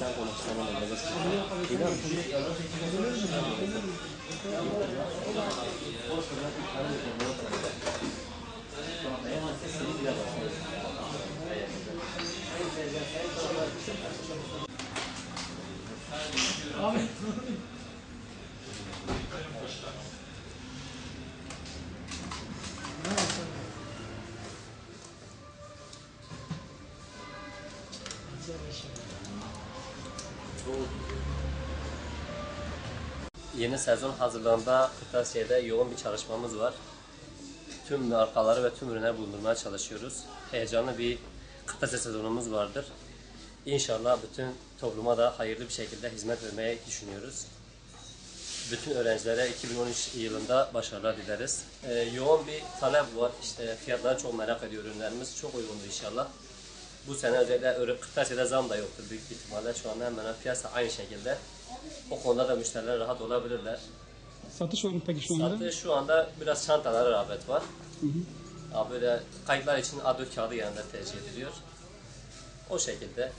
sen konuş, sana ne demek? İnan yeni sezon hazırlığında Kırtasiye'de yoğun bir çalışmamız var. Tüm markaları ve tüm ürünleri bulundurmaya çalışıyoruz. Heyecanlı bir kırtasiye sezonumuz vardır. İnşallah bütün topluma da hayırlı bir şekilde hizmet vermeyi düşünüyoruz. Bütün öğrencilere 2013 yılında başarılar dileriz. Yoğun bir talep var. İşte fiyatları çok merak ediyor ürünlerimiz. Çok uygundu inşallah. Bu sene özellikle kırtasiyede zam da yoktur büyük bir ihtimalle. Şu anda hemen piyasa aynı şekilde. O konuda da müşteriler rahat olabilirler. Satış var mı peki şu anda? Satış şu anda biraz çantalara rağbet var. Hı hı. Böyle kayıtlar için A4 kağıdı yanında tercih ediliyor. O şekilde.